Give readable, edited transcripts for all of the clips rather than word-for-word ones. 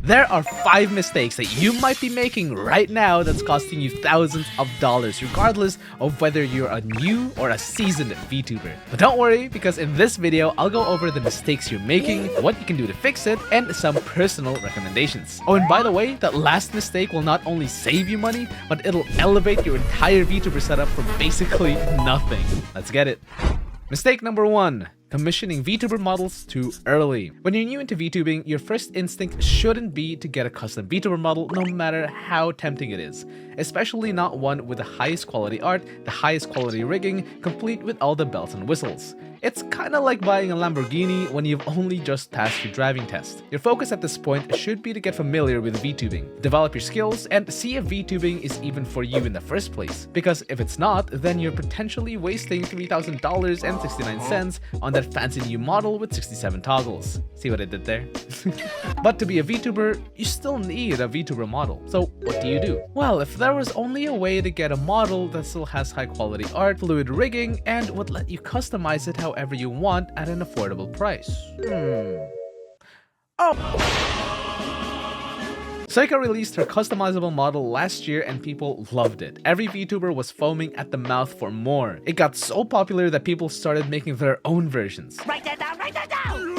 There are 5 mistakes that you might be making right now that's costing you thousands of dollars, regardless of whether you're a new or a seasoned VTuber. But don't worry, because in this video, I'll go over the mistakes you're making, what you can do to fix it, and some personal recommendations. Oh, and by the way, that last mistake will not only save you money, but it'll elevate your entire VTuber setup from basically nothing. Let's get it. Mistake number 1. Commissioning VTuber models too early. When you're new into VTubing, your first instinct shouldn't be to get a custom VTuber model no matter how tempting it is. Especially not one with the highest quality art, the highest quality rigging, complete with all the bells and whistles. It's kinda like buying a Lamborghini when you've only just passed your driving test. Your focus at this point should be to get familiar with VTubing, develop your skills, and see if VTubing is even for you in the first place. Because if it's not, then you're potentially wasting $3,000.69 on that fancy new model with 67 toggles. See what I did there? But to be a VTuber, you still need a VTuber model. So what do? Well, if there was only a way to get a model that still has high quality art, fluid rigging, and would let you customize it however you want at an affordable price. Zekoz released her customizable model last year and people loved it. Every VTuber was foaming at the mouth for more. It got so popular that people started making their own versions. Write that down, write that down!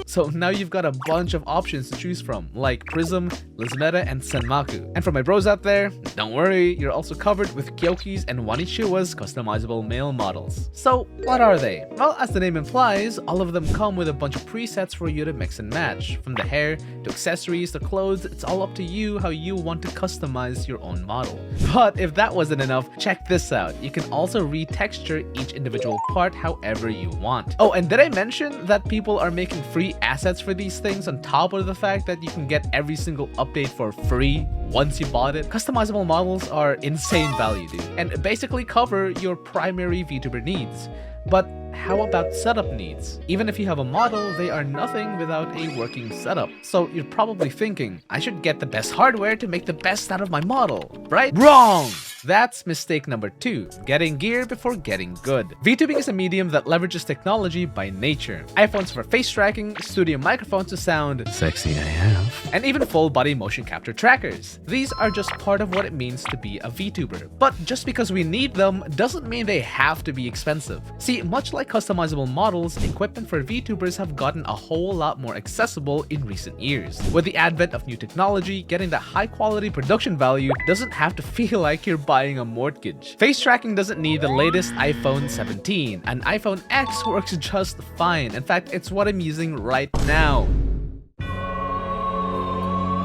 So now you've got a bunch of options to choose from, like Prism, Lizmeta, and Senmaku. And for my bros out there, don't worry, you're also covered with Kyoki's and Wanishiwa's customizable male models. So what are they? Well, as the name implies, all of them come with a bunch of presets for you to mix and match. From the hair, to accessories, to clothes, it's all up to you how you want to customize your own model. But if that wasn't enough, check this out. You can also retexture each individual part however you want. Oh, and did I mention that people are making free assets for these things on top of the fact that you can get every single update for free once you bought it? Customizable models are insane value, dude, and basically cover your primary VTuber needs. But how about setup needs? Even if you have a model, they are nothing without a working setup. So you're probably thinking, I should get the best hardware to make the best out of my model, right? Wrong! That's mistake number 2, getting gear before getting good. VTubing is a medium that leverages technology by nature. iPhones for face tracking, studio microphones to sound sexy AF, and even full body motion capture trackers. These are just part of what it means to be a VTuber. But just because we need them doesn't mean they have to be expensive. See, much like customizable models, equipment for VTubers have gotten a whole lot more accessible in recent years. With the advent of new technology, getting that high quality production value doesn't have to feel like you're buying a mortgage. Face tracking doesn't need the latest iPhone 17, and iPhone X works just fine. In fact, it's what I'm using right now.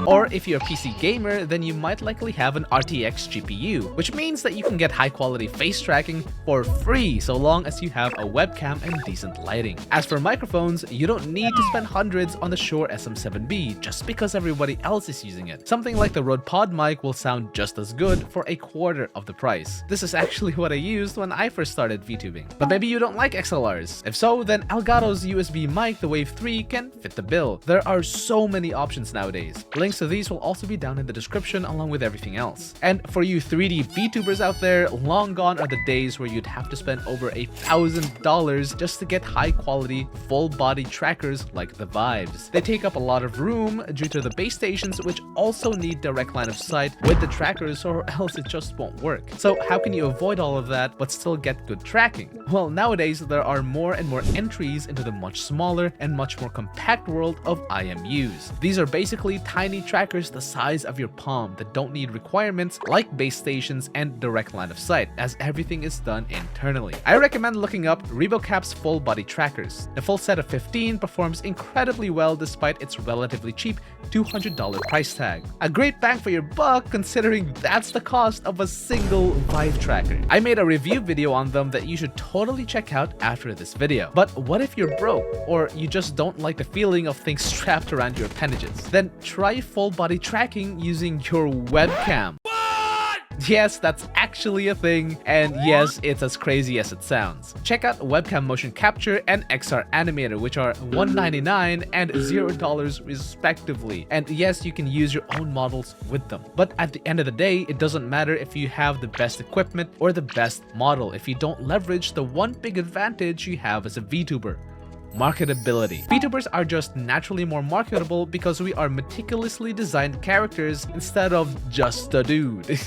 Or if you're a PC gamer, then you might likely have an RTX GPU, which means that you can get high quality face tracking for free so long as you have a webcam and decent lighting. As for microphones, you don't need to spend hundreds on the Shure SM7B just because everybody else is using it. Something like the Rode Pod mic will sound just as good for a quarter of the price. This is actually what I used when I first started VTubing. But maybe you don't like XLRs. If so, then Elgato's USB mic, the Wave 3, can fit the bill. There are so many options nowadays. Links to these will also be down in the description along with everything else. And for you 3D VTubers out there, long gone are the days where you'd have to spend over $1,000 just to get high quality full body trackers like the Vibes. They take up a lot of room due to the base stations, which also need direct line of sight with the trackers, or else it just won't work. So how can you avoid all of that but still get good tracking? Well, nowadays there are more and more entries into the much smaller and much more compact world of IMUs. These are basically tiny trackers the size of your palm that don't need requirements like base stations and direct line of sight, as everything is done internally. I recommend looking up ReboCap's full body trackers. The full set of 15 performs incredibly well despite its relatively cheap $200 price tag. A great bang for your buck considering that's the cost of a single Vive tracker. I made a review video on them that you should totally check out after this video. But what if you're broke, or you just don't like the feeling of things strapped around your appendages? Then try full body tracking using your webcam. Yes, that's actually a thing, and yes, it's as crazy as it sounds. Check out Webcam Motion Capture and XR Animator, which are $1.99 and $0 respectively. And yes, you can use your own models with them. But at the end of the day, it doesn't matter if you have the best equipment or the best model if you don't leverage the one big advantage you have as a VTuber: marketability. VTubers are just naturally more marketable because we are meticulously designed characters instead of just a dude.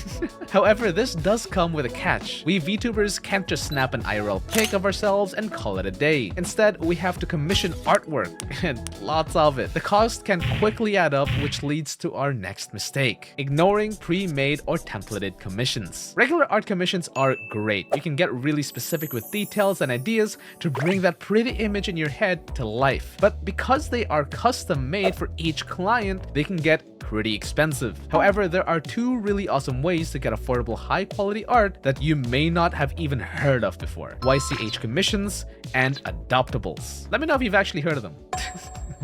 However, this does come with a catch. We VTubers can't just snap an IRL pic of ourselves and call it a day. Instead, we have to commission artwork, and lots of it. The cost can quickly add up, which leads to our next mistake: ignoring pre-made or templated commissions. Regular art commissions are great. You can get really specific with details and ideas to bring that pretty image in your head to life. But because they are custom made for each client, they can get pretty expensive. However, there are two really awesome ways to get affordable high-quality art that you may not have even heard of before: YCH commissions and adoptables. Let me know if you've actually heard of them.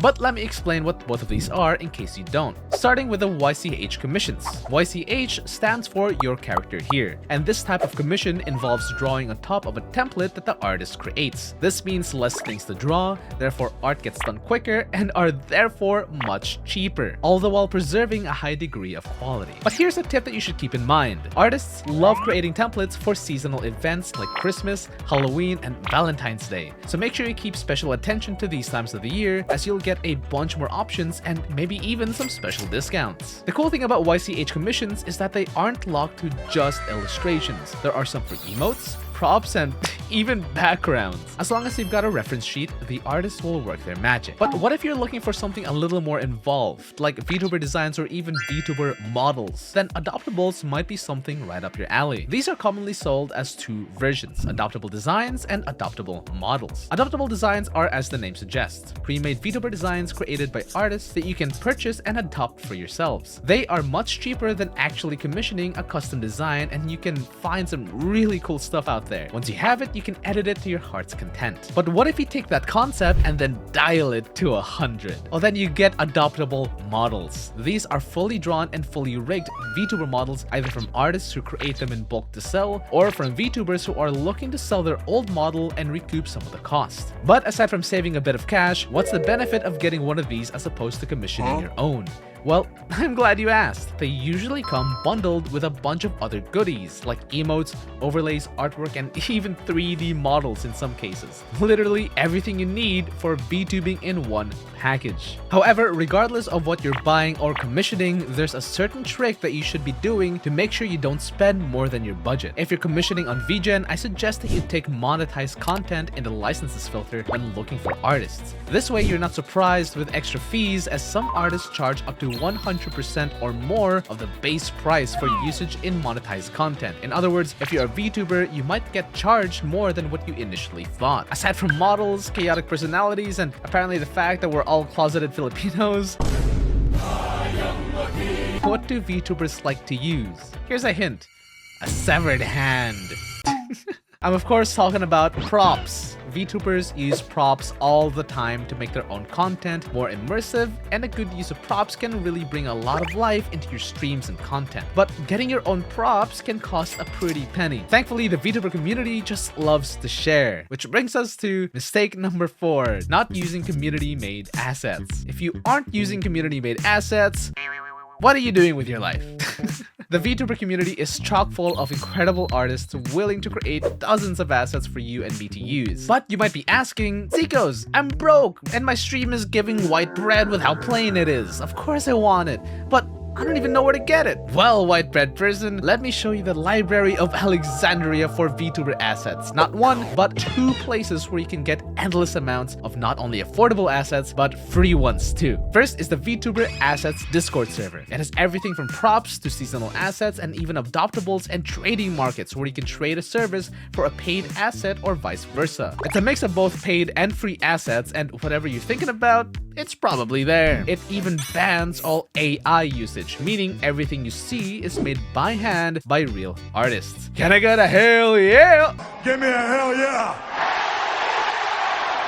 But let me explain what both of these are in case you don't. Starting with the YCH commissions. YCH stands for your character here, and this type of commission involves drawing on top of a template that the artist creates. This means less things to draw, therefore art gets done quicker and are therefore much cheaper, all the while preserving a high degree of quality. But here's a tip that you should keep in mind. Artists love creating templates for seasonal events like Christmas, Halloween, and Valentine's Day. So make sure you keep special attention to these times of the year, as you'll get a bunch more options and maybe even some special discounts. The cool thing about YCH commissions is that they aren't locked to just illustrations. There are some for emotes, props, and even backgrounds. As long as you've got a reference sheet, the artist will work their magic. But what if you're looking for something a little more involved, like VTuber designs or even VTuber models? Then adoptables might be something right up your alley. These are commonly sold as two versions: adoptable designs and adoptable models. Adoptable designs are, as the name suggests, pre-made VTuber designs created by artists that you can purchase and adopt for yourselves. They are much cheaper than actually commissioning a custom design, and you can find some really cool stuff out there. Once you have it, you can edit it to your heart's content. But what if you take that concept and then dial it to 100? Well, then you get adoptable models. These are fully drawn and fully rigged VTuber models, either from artists who create them in bulk to sell, or from VTubers who are looking to sell their old model and recoup some of the cost. But aside from saving a bit of cash, what's the benefit of getting one of these as opposed to commissioning your own? Well, I'm glad you asked. They usually come bundled with a bunch of other goodies, like emotes, overlays, artwork, and even 3D models in some cases. Literally everything you need for VTubing in one package. However, regardless of what you're buying or commissioning, there's a certain trick that you should be doing to make sure you don't spend more than your budget. If you're commissioning on VGen, I suggest that you take monetized content in the licenses filter when looking for artists. This way, you're not surprised with extra fees, as some artists charge up to 100% or more of the base price for usage in monetized content. In other words, if you're a VTuber, you might get charged more than what you initially thought. Aside from models, chaotic personalities, and apparently the fact that we're all closeted Filipinos, what do VTubers like to use? Here's a hint: a severed hand. I'm of course talking about props. VTubers use props all the time to make their own content more immersive, and a good use of props can really bring a lot of life into your streams and content. But getting your own props can cost a pretty penny. Thankfully, the VTuber community just loves to share, which brings us to mistake number 4, not using community-made assets. If you aren't using community-made assets, what are you doing with your life? The VTuber community is chock full of incredible artists willing to create dozens of assets for you and me to use. But you might be asking, Zekoz, I'm broke and my stream is giving white bread with how plain it is. Of course I want it, but I don't even know where to get it. Well, white bread person, let me show you the Library of Alexandria for VTuber assets. Not one, but 2 places where you can get endless amounts of not only affordable assets, but free ones too. First is the VTuber Assets Discord server. It has everything from props to seasonal assets and even adoptables and trading markets where you can trade a service for a paid asset or vice versa. It's a mix of both paid and free assets, and whatever you're thinking about, it's probably there. It even bans all AI usage, meaning everything you see is made by hand by real artists. Can I get a hell yeah? Give me a hell yeah!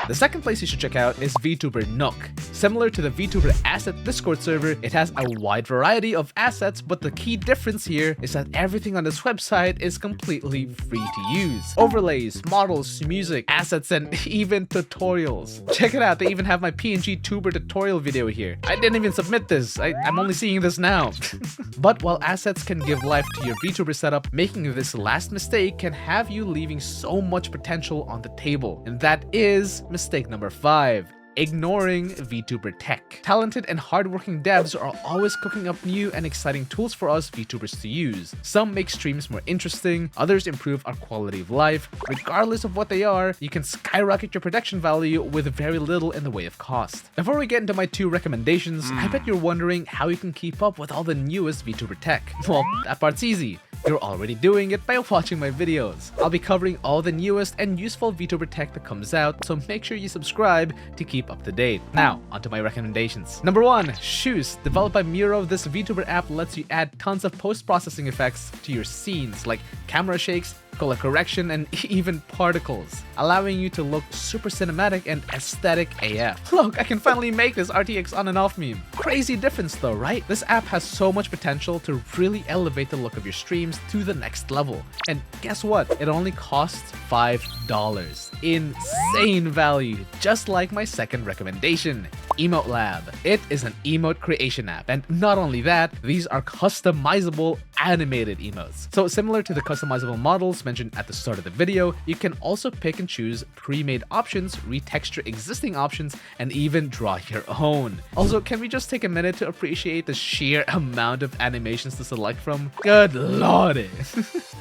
The second place you should check out is VTuber Nook. Similar to the VTuber Asset Discord server, it has a wide variety of assets, but the key difference here is that everything on this website is completely free to use. Overlays, models, music, assets, and even tutorials. Check it out, they even have my PNG tuber tutorial video here. I didn't even submit this, I'm only seeing this now. But while assets can give life to your VTuber setup, making this last mistake can have you leaving so much potential on the table. And that is Mistake number 5. Ignoring VTuber tech. Talented and hardworking devs are always cooking up new and exciting tools for us VTubers to use. Some make streams more interesting, others improve our quality of life. Regardless of what they are, you can skyrocket your production value with very little in the way of cost. Before we get into my 2 recommendations, I bet you're wondering how you can keep up with all the newest VTuber tech. Well, that part's easy. You're already doing it by watching my videos. I'll be covering all the newest and useful VTuber tech that comes out, so make sure you subscribe to keep up to date. Now, onto my recommendations. Number 1. Shoes. Developed by Miro, this VTuber app lets you add tons of post-processing effects to your scenes, like camera shakes, color correction, and even particles, allowing you to look super cinematic and aesthetic AF. Look, I can finally make this RTX on and off meme. Crazy difference though, right? This app has so much potential to really elevate the look of your streams to the next level. And guess what? It only costs $5. Insane value, just like my second recommendation, Emote Lab. It is an emote creation app, and not only that, these are customizable animated emotes. So similar to the customizable models mentioned at the start of the video, you can also pick and choose pre-made options, retexture existing options, and even draw your own. Also, can we just take a minute to appreciate the sheer amount of animations to select from? Good lordy!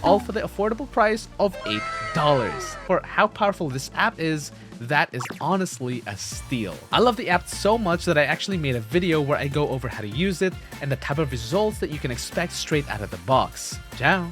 All for the affordable price of $8. For how powerful this app is, that is honestly a steal. I love the app so much that I actually made a video where I go over how to use it and the type of results that you can expect straight out of the box. Ciao!